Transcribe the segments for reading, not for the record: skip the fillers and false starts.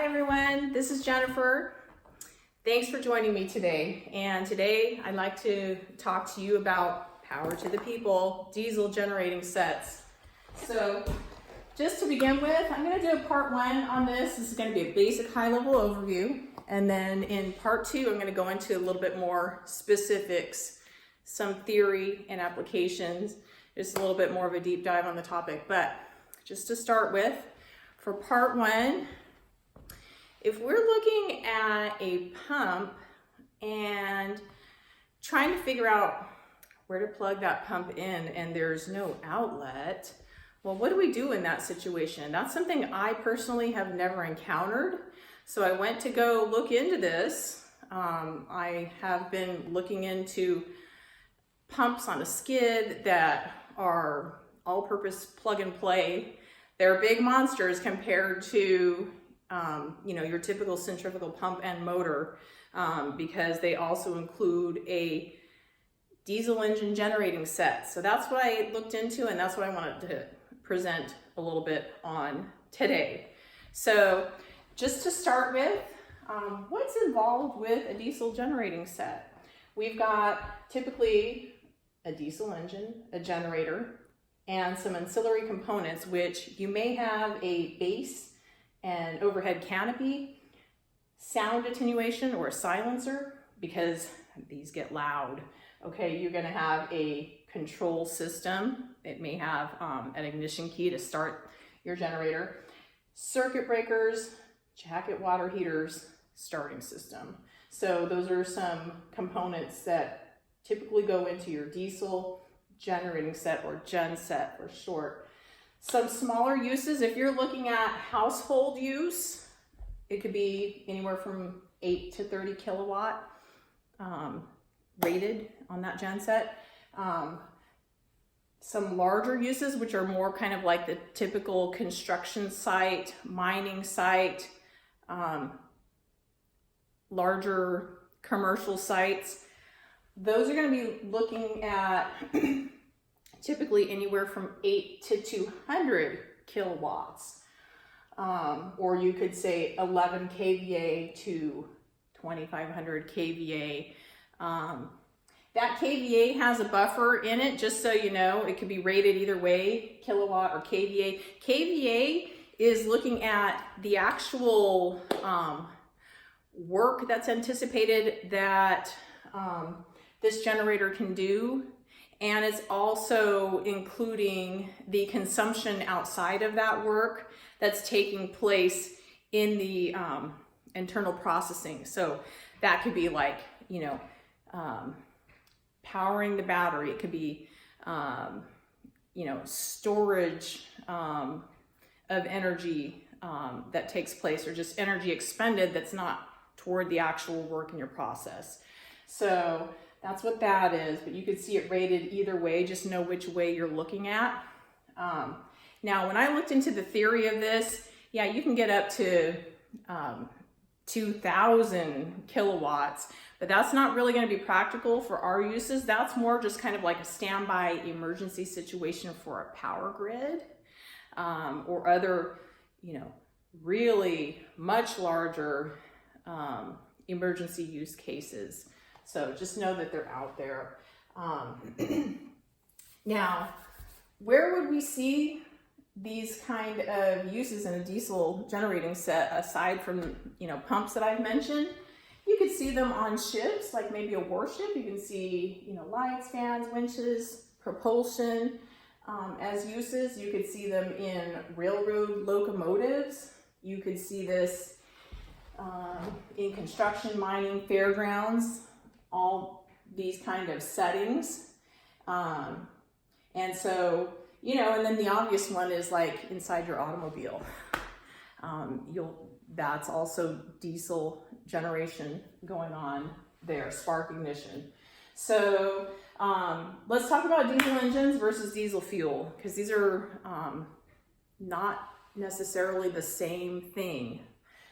everyone, this is Jennifer. Thanks for joining me today. And today I'd like to talk to you about Power to the People diesel generating sets. So just to begin with, I'm going to do a part one on this. This is going to be a basic high-level overview. And then in part two, I'm going to go into a little bit more specifics, some theory and applications, just a little bit more of a deep dive on the topic. But just to start with, for part one, if we're looking at a pump and trying to figure out where to plug that pump in and there's no outlet, well, what do we do in that situation? That's something I personally have never encountered. So I went to go look into this. I have been looking into pumps on a skid that are all-purpose plug and play. They're big monsters compared to your typical centrifugal pump and motor, because they also include a diesel engine generating set. So that's what I looked into, and that's what I wanted to present a little bit on today. So just to start with, what's involved with a diesel generating set? We've got typically a diesel engine, a generator, and some ancillary components, which you may have a base and overhead canopy, sound attenuation or a silencer, because these get loud. Okay, you're gonna have a control system. It may have an ignition key to start your generator, circuit breakers, jacket water heaters, starting system. So those are some components that typically go into your diesel generating set, or gen set for short. Some smaller uses, if you're looking at household use, it could be anywhere from 8 to 30 kilowatt rated on that gen set. Some larger uses, which are more kind of like the typical construction site, mining site, larger commercial sites, those are going to be looking at typically anywhere from 8 to 200 kilowatts, or you could say 11 kVA to 2500 kVA. That kVA has a buffer in it, just so you know. It could be rated either way, kilowatt or kVA. kVA is looking at the actual work that's anticipated that this generator can do, and it's also including the consumption outside of that work that's taking place in the internal processing. So that could be like, powering the battery. It could be, storage of energy that takes place, or just energy expended that's not toward the actual work in your process. So that's what that is, but you can see it rated either way. Just know which way you're looking at. Now, when I looked into the theory of this, yeah, you can get up to 2,000 kilowatts, but that's not really going to be practical for our uses. That's more just kind of like a standby emergency situation for a power grid, or other, really much larger emergency use cases. So just know that they're out there. Now, where would we see these kind of uses in a diesel generating set aside from, pumps that I've mentioned? You could see them on ships, like maybe a warship. You can see, lights, fans, winches, propulsion as uses. You could see them in railroad locomotives. You could see this in construction, mining, fairgrounds, all these kind of settings. And so, and then the obvious one is like inside your automobile. That's also diesel generation going on there, spark ignition. So let's talk about diesel engines versus diesel fuel, because these are not necessarily the same thing.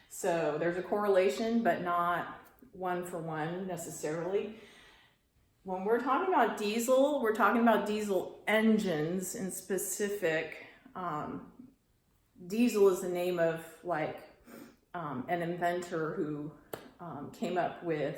So there's a correlation, but not one for one necessarily. When we're talking about diesel, we're talking about diesel engines in specific. Diesel is the name of like an inventor who came up with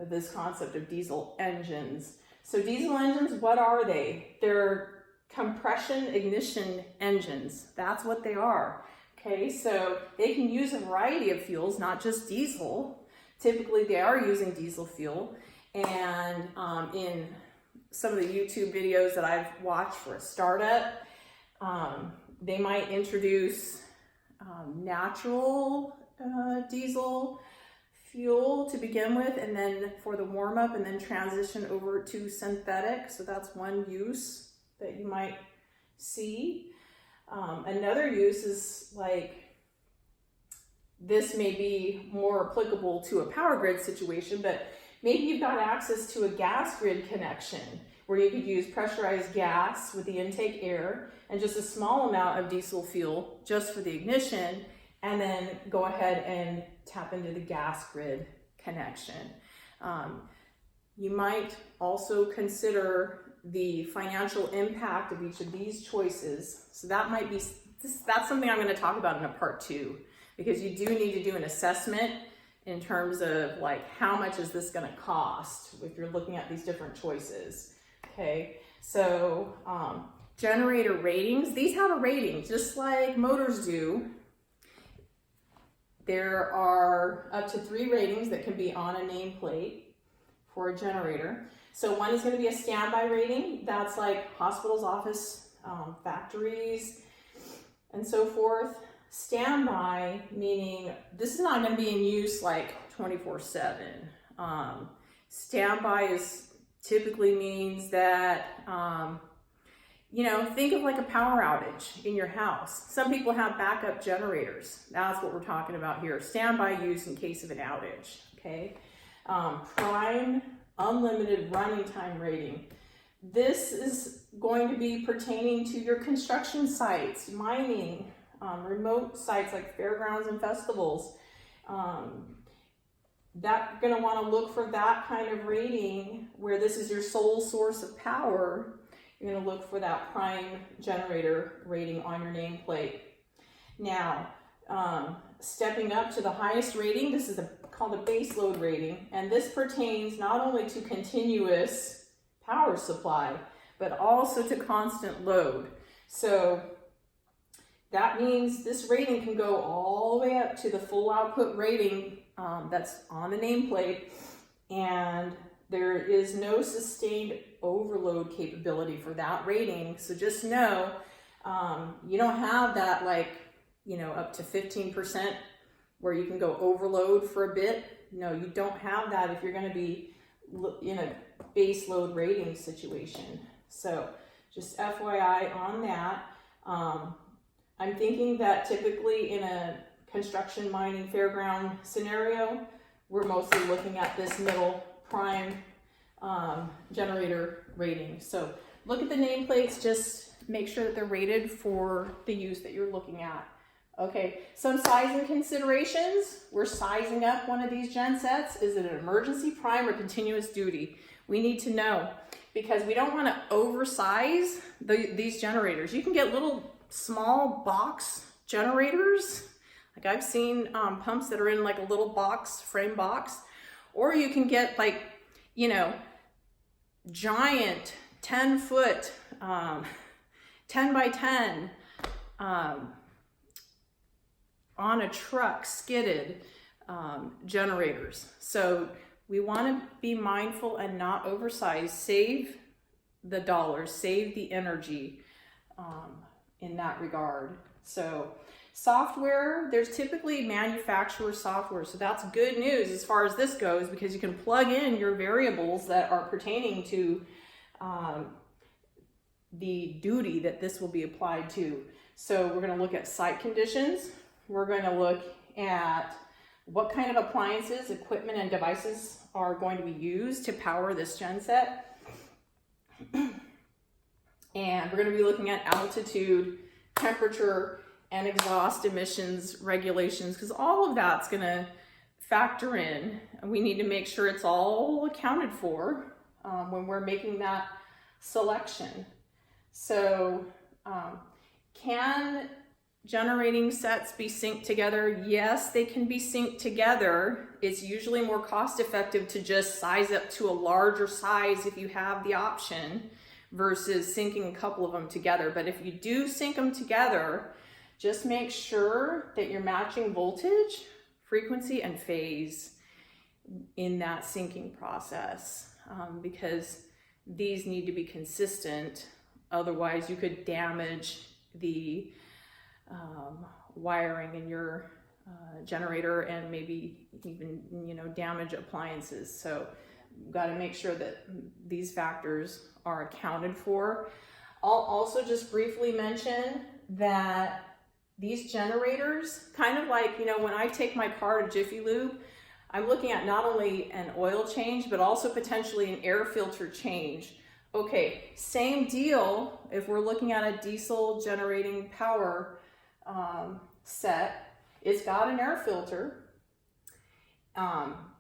this concept of diesel engines. So diesel engines, what are they? They're compression ignition engines. That's what they are. Okay, so they can use a variety of fuels, not just diesel. Typically, they are using diesel fuel. And in some of the YouTube videos that I've watched for a startup, they might introduce natural diesel fuel to begin with, and then for the warm up, and then transition over to synthetic. So that's one use that you might see. Another use is like, this may be more applicable to a power grid situation, but maybe you've got access to a gas grid connection where you could use pressurized gas with the intake air and just a small amount of diesel fuel just for the ignition, and then go ahead and tap into the gas grid connection. You might also consider the financial impact of each of these choices. So that might be, that's something I'm going to talk about in a part 2, because you do need to do an assessment in terms of like, how much is this going to cost if you're looking at these different choices. Okay, so generator ratings, these have a rating just like motors do. There are up to 3 ratings that can be on a nameplate for a generator. So one is going to be a standby rating. That's like hospitals, office, factories, and so forth. Standby, meaning this is not going to be in use like 24/7. Standby is typically means that, you know, think of like a power outage in your house. Some people have backup generators. That's what we're talking about here. Standby use in case of an outage, okay? Prime unlimited running time rating. This is going to be pertaining to your construction sites, mining, remote sites like fairgrounds and festivals. That you're going to want to look for that kind of rating where this is your sole source of power. You're going to look for that prime generator rating on your nameplate. Now, stepping up to the highest rating, this is called a base load rating, and this pertains not only to continuous power supply, but also to constant load. So that means this rating can go all the way up to the full output rating that's on the nameplate, and there is no sustained overload capability for that rating. So just know, you don't have that, like, you know, up to 15% where you can go overload for a bit. No, you don't have that if you're going to be in a base load rating situation. So just FYI on that. I'm thinking that typically in a construction, mining, fairground scenario, we're mostly looking at this middle prime generator rating. So look at the nameplates, just make sure that they're rated for the use that you're looking at. Okay, some sizing considerations. We're sizing up one of these gen sets. Is it an emergency, prime, or continuous duty? We need to know, because we don't want to oversize these generators. You can get little small box generators. Like I've seen pumps that are in like a little box, frame box, or you can get like, you know, giant 10-foot, 10 by 10, on a truck, skidded generators. So we want to be mindful and not oversize, save the dollars, save the energy in that regard. So software, there's typically manufacturer software. So that's good news as far as this goes, because you can plug in your variables that are pertaining to the duty that this will be applied to. So we're going to look at site conditions. We're going to look at what kind of appliances, equipment, and devices are going to be used to power this genset. And we're going to be looking at altitude, temperature, and exhaust emissions regulations, because all of that's going to factor in, and we need to make sure it's all accounted for when we're making that selection. So can generating sets be synced together? Yes, they can be synced together. It's usually more cost effective to just size up to a larger size if you have the option versus syncing a couple of them together. But if you do sync them together, just make sure that you're matching voltage, frequency, and phase in that syncing process, because these need to be consistent. Otherwise, you could damage the wiring in your generator and maybe even, damage appliances. So you've got to make sure that these factors are accounted for. I'll also just briefly mention that these generators, kind of like, when I take my car to Jiffy Lube, I'm looking at not only an oil change, but also potentially an air filter change. Okay, same deal if we're looking at a diesel generating power set. It's got an air filter.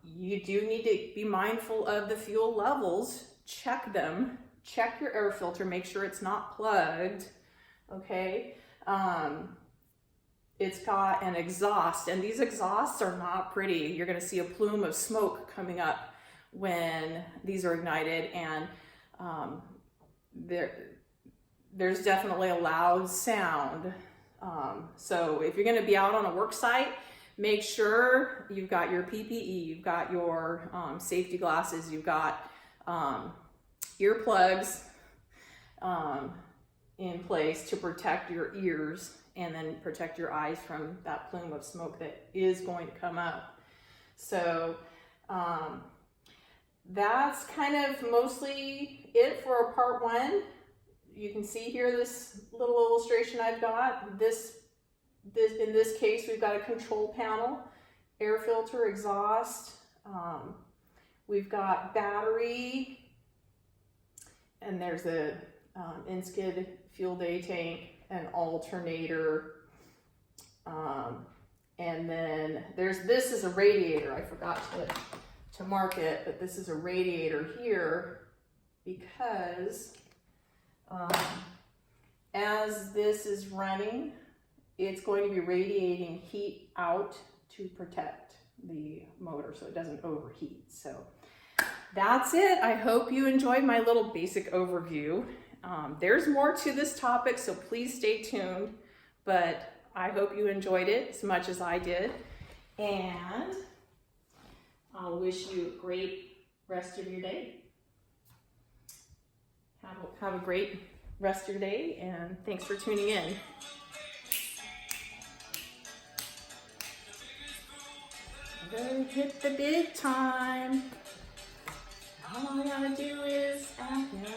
You do need to be mindful of the fuel levels. Check them. Check your air filter. Make sure it's not plugged. Okay. It's got an exhaust, and these exhausts are not pretty. You're going to see a plume of smoke coming up when these are ignited, and there's definitely a loud sound. So if you're going to be out on a work site, make sure you've got your PPE, you've got your safety glasses, you've got earplugs in place to protect your ears and then protect your eyes from that plume of smoke that is going to come up. So that's kind of mostly it for part one. You can see here this little illustration I've got. In this case, we've got a control panel, air filter, exhaust. We've got battery, and there's a in-skid fuel day tank, an alternator, and then this is a radiator. I forgot to mark it, but this is a radiator here because as this is running, it's going to be radiating heat out to protect the motor so it doesn't overheat. So that's it. I hope you enjoyed my little basic overview. There's more to this topic, so please stay tuned, but I hope you enjoyed it as much as I did, and I'll wish you a great rest of your day. Have a great rest of your day, and thanks for tuning in. I'm gonna hit the big time. All I gotta do is act now.